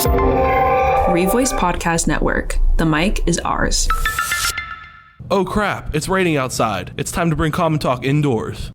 Revoice Podcast Network. The mic is ours. Oh crap, it's raining outside. It's time to bring Common Talk indoors.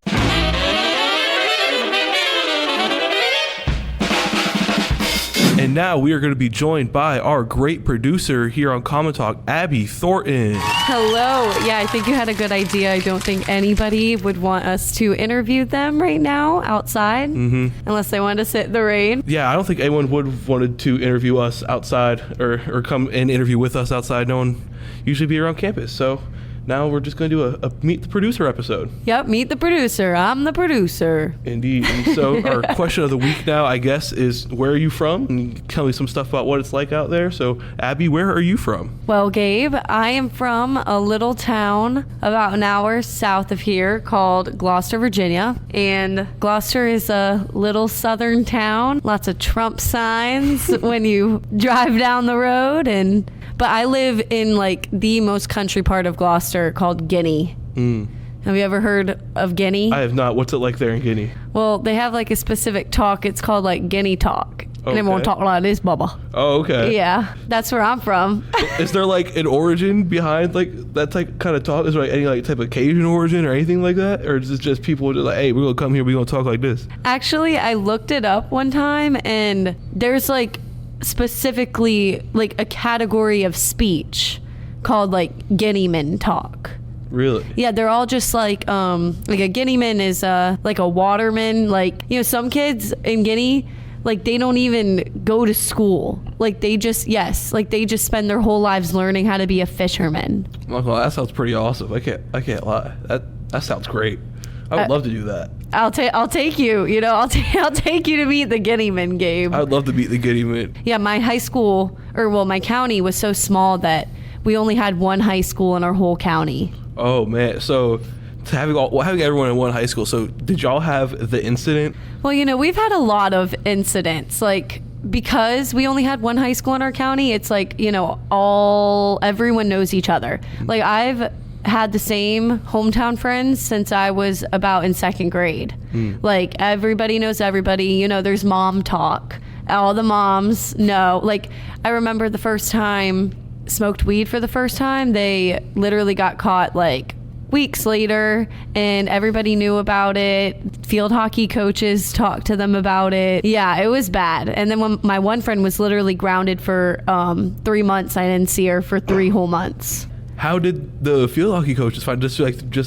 And now we are going to be joined by our great producer here on Common Talk, Abby Thornton. Hello. Yeah, I think you had a good idea. I don't think anybody would want us to interview them right now outside, unless they wanted to sit in the rain. Yeah, I don't think anyone would have wanted to interview us outside or come and interview with us outside. No one usually be around campus. So now we're just going to do a Meet the Producer episode. Yep, meet the producer. I'm the producer. Indeed. And so our question of the week now, I guess, is where are you from? And you can tell me some stuff about what it's like out there. So, Abby, where are you from? Well, Gabe, I am from a little town about an hour south of here called Gloucester, Virginia. And Gloucester is a little southern town. Lots of Trump signs when you drive down the road. But I live in like the most country part of Gloucester called Guinea. Have you ever heard of Guinea? I have not. What's it like there in Guinea? Well, they have like a specific talk. It's called like Guinea talk. Okay. And they won't talk like this, Bubba. Oh, okay. Yeah, that's where I'm from. Is there like an origin behind like that type kind of talk? Is there like any like type of Cajun origin or anything like that? Or is it just people just like, hey, we're going to come here, we're going to talk like this? Actually, I looked it up one time and there's like specifically like a category of speech called like Guineaman talk. Really? Yeah, they're all just like a Guineaman is like a waterman. Like, you know, some kids in Guinea, like they don't even go to school. Like they just spend their whole lives learning how to be a fisherman. Well, that sounds pretty awesome. I can't lie. That sounds great. I would love to do that. I'll take you. You know, I'll take you to meet the Guineaman, Gabe. I would love to meet the Guineaman. Yeah, my high school, my county was so small that we only had one high school in our whole county. Oh man, so having everyone in one high school. So did y'all have the incident? Well, you know, we've had a lot of incidents, like because we only had one high school in our county. It's like, you know, everyone knows each other. Like I've had the same hometown friends since I was about in second grade. Like everybody knows everybody. You know, there's mom talk. All the moms know. Like I remember the first time smoked weed for the first time, they literally got caught like weeks later and everybody knew about it. Field hockey coaches talked to them about it. Yeah, it was bad. And then when my one friend was literally grounded for 3 months, I didn't see her for 3 whole months. How did the field hockey coaches find just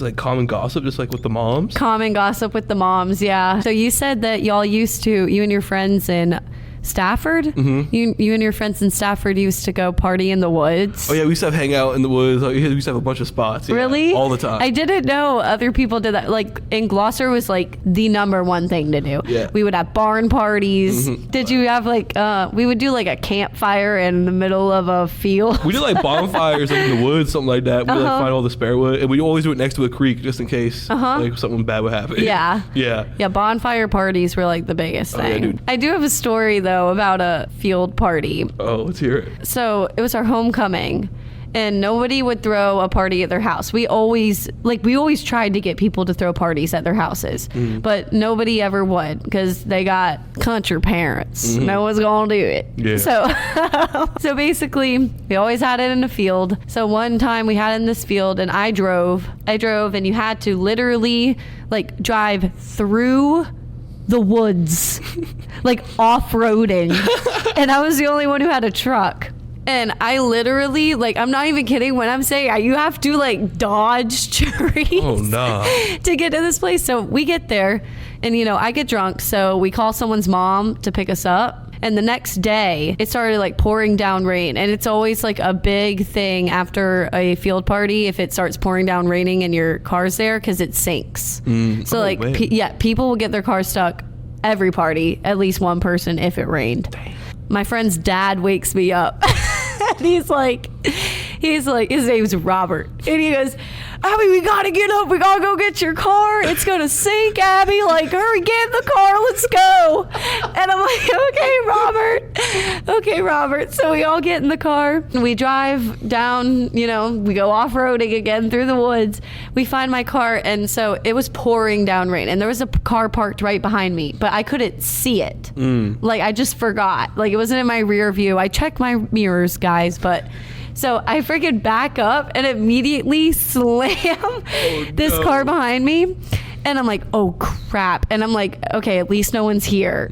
like common gossip, just like with the moms? Common gossip with the moms, yeah. So you said that you and your friends in Stafford? You and your friends in Stafford used to go party in the woods? Oh yeah, we used to hang out in the woods. We used to have a bunch of spots. Yeah, really? All the time. I didn't know other people did that. Like in Gloucester was like the number one thing to do. Yeah. We would have barn parties. Did you have like, we would do like a campfire in the middle of a field? We did like bonfires like in the woods, something like that. We'd like find all the spare wood. And we always do it next to a creek just in case like something bad would happen. Yeah. Yeah, bonfire parties were like the biggest thing. Yeah, dude. I do have a story though about a field party. Oh, let's hear it. So it was our homecoming and nobody would throw a party at their house. We always tried to get people to throw parties at their houses, but nobody ever would because they got country parents. No one's gonna do it. Yeah. So basically we always had it in the field. So one time we had it in this field and I drove and you had to literally like drive through the woods, like off-roading. And I was the only one who had a truck. And I literally, like, I'm not even kidding when I'm saying you have to like dodge trees to get to this place. So we get there and, you know, I get drunk. So we call someone's mom to pick us up. And the next day it started like pouring down rain. And it's always like a big thing after a field party if it starts pouring down raining and your car's there because it sinks. So people will get their car stuck every party, at least one person if it rained. Dang. My friend's dad wakes me up. And he's like, his name's Robert. And he goes, Abby, we gotta get up. We gotta go get your car. It's gonna sink, Abby. Like, hurry, get in the car. Let's go. And I'm like, okay, Robert. So we all get in the car. We drive down, we go off-roading again through the woods. We find my car. And so it was pouring down rain. And there was a car parked right behind me, but I couldn't see it. Like, I just forgot. Like, it wasn't in my rear view. I checked my mirrors, guys, but... So I freaking back up and immediately slam this car behind me. And I'm like, oh, crap. And I'm like, okay, at least no one's here,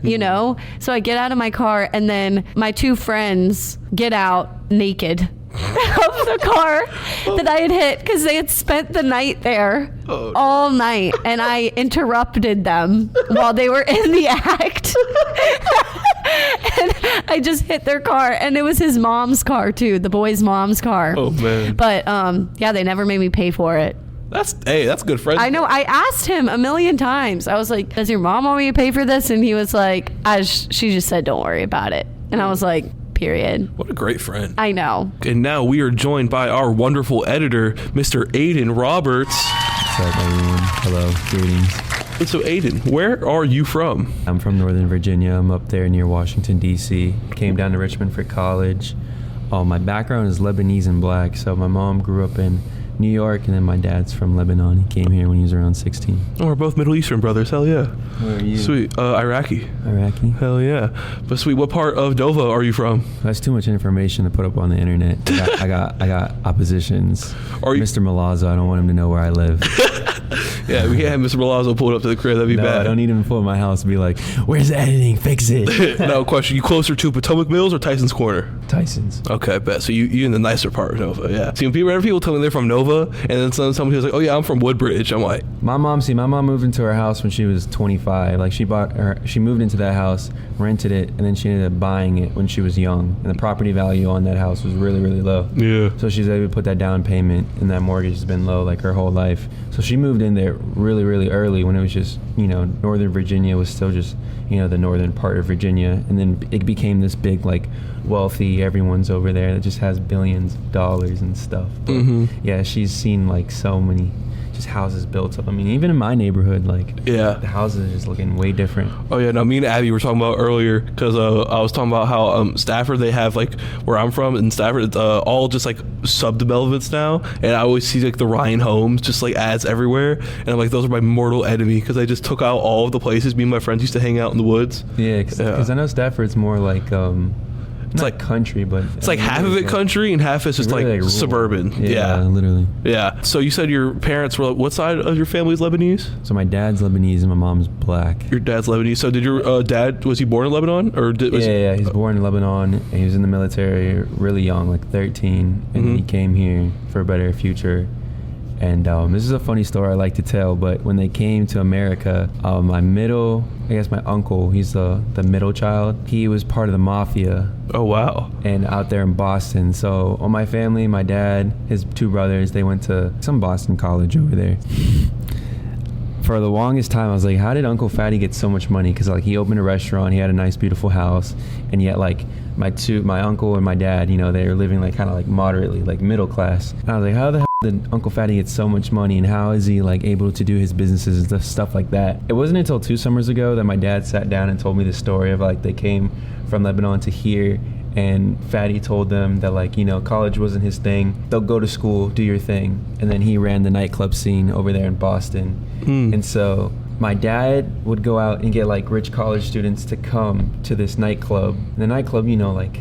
So I get out of my car, and then my two friends get out naked of the car that I had hit because they had spent the night there all night. And I interrupted them while they were in the act. And I just hit their car, and it was his mom's car too, the boy's mom's car. Oh man. But they never made me pay for it. That's good friends. I know. I asked him a million times. I was like, does your mom want me to pay for this? And he was like, she just said don't worry about it. And I was like, period. What a great friend. I know. And now we are joined by our wonderful editor, Mr. Aiden Roberts. What's up, everyone? Hello, greetings. So Aiden, where are you from? I'm from Northern Virginia. I'm up there near Washington, D.C. Came down to Richmond for college. My background is Lebanese and black, so my mom grew up in New York, and then my dad's from Lebanon. He came here when he was around 16. Oh, we're both Middle Eastern brothers. Hell yeah. Where are you? Sweet. Iraqi. Iraqi? Hell yeah. But sweet, what part of Nova are you from? That's too much information to put up on the internet. I got oppositions. Mr. Malazzo, I don't want him to know where I live. Yeah, we can't have Mr. Malazzo pulled up to the crib. That'd be bad. I don't need him to pull up my house and be like, where's the editing? Fix it. No, question. You closer to Potomac Mills or Tyson's Corner? Tyson's. Okay, bet. So you in the nicer part of Nova, yeah. See, whenever people tell me they're from Nova, and then somebody was like, oh yeah, I'm from Woodbridge, I'm like... My mom moved into her house when she was 25. Like, she moved into that house, rented it, and then she ended up buying it when she was young. And the property value on that house was really, really low. Yeah. So she was able to put that down payment, and that mortgage has been low, like, her whole life. So she moved in there really, really early when it was just, Northern Virginia was still just, the northern part of Virginia. And then it became this big, like, wealthy, everyone's over there that just has billions of dollars and stuff. But yeah, she's seen, like, so many just houses built up. I mean, even in my neighborhood, like, the houses are just looking way different. Oh yeah, no, me and Abby were talking about earlier, because I was talking about how Stafford, they have, like, where I'm from in Stafford, it's all just like subdevelopments now, and I always see like the Ryan Homes just like ads everywhere, and I'm like, those are my mortal enemy, because they just took out all of the places me and my friends used to hang out in the woods. Yeah, because I know Stafford's more like it's like country, but it's like half of it country and half is just really like suburban. Yeah, literally. Yeah. So you said your parents were, what side of your family is Lebanese? So my dad's Lebanese and my mom's black. Your dad's Lebanese. So did your dad, was he born in Lebanon, or yeah, he's born in Lebanon. And he was in the military really young, like 13, and then he came here for a better future. And this is a funny story I like to tell, but when they came to America, my uncle, he's the middle child, he was part of the mafia. Oh, wow. And out there in Boston. So on my family, my dad, his two brothers, they went to some Boston college over there. For the longest time, I was like, how did Uncle Fatty get so much money? Because like he opened a restaurant, he had a nice, beautiful house, and yet like my uncle and my dad, they were living like kind of like moderately, like middle class. And I was like, how the hell did Uncle Fatty get so much money, and how is he like able to do his businesses and stuff like that? It wasn't until 2 summers ago that my dad sat down and told me the story of like they came from Lebanon to here, and Fatty told them that like, college wasn't his thing. They'll go to school, do your thing. And then he ran the nightclub scene over there in Boston. And so my dad would go out and get like rich college students to come to this nightclub. And the nightclub, like,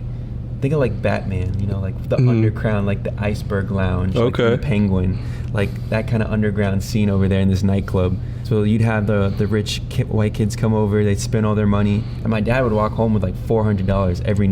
think of like Batman, like the underground, like the Iceberg Lounge, like the Penguin, like that kind of underground scene over there in this nightclub. So you'd have the rich white kids come over, they'd spend all their money, and my dad would walk home with like $400 every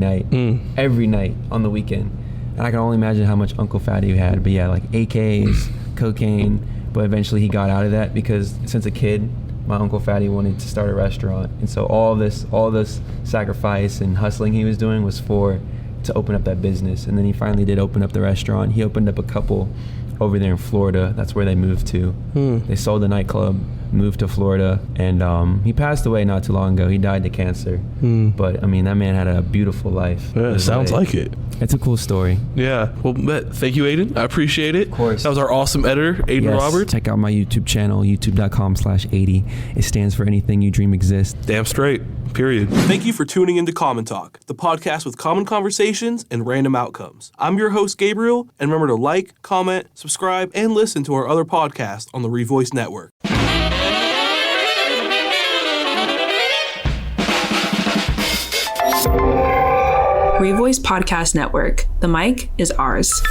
night on the weekend. And I can only imagine how much Uncle Fatty had. But yeah, like AKs, cocaine, but eventually he got out of that because since a kid, my Uncle Fatty wanted to start a restaurant. And so all this sacrifice and hustling he was doing was to open up that business. And then he finally did open up the restaurant. He opened up a couple over there in Florida. That's where they moved to. They sold the nightclub, moved to Florida, and he passed away not too long ago. He died to cancer. But I mean, that man had a beautiful life. Yeah, sounds like it. It's a cool story. Yeah. Well, thank you, Aiden. I appreciate it. Of course. That was our awesome editor, Aiden Yes, Roberts. check out my YouTube channel, youtube.com/80. It stands for Anything You Dream Exists. Damn straight. Period. Thank you for tuning into Common Talk, the podcast with common conversations and random outcomes. I'm your host, Gabriel, and remember to like, comment, subscribe, and listen to our other podcasts on the Revoice Network. Revoice Podcast Network. The mic is ours.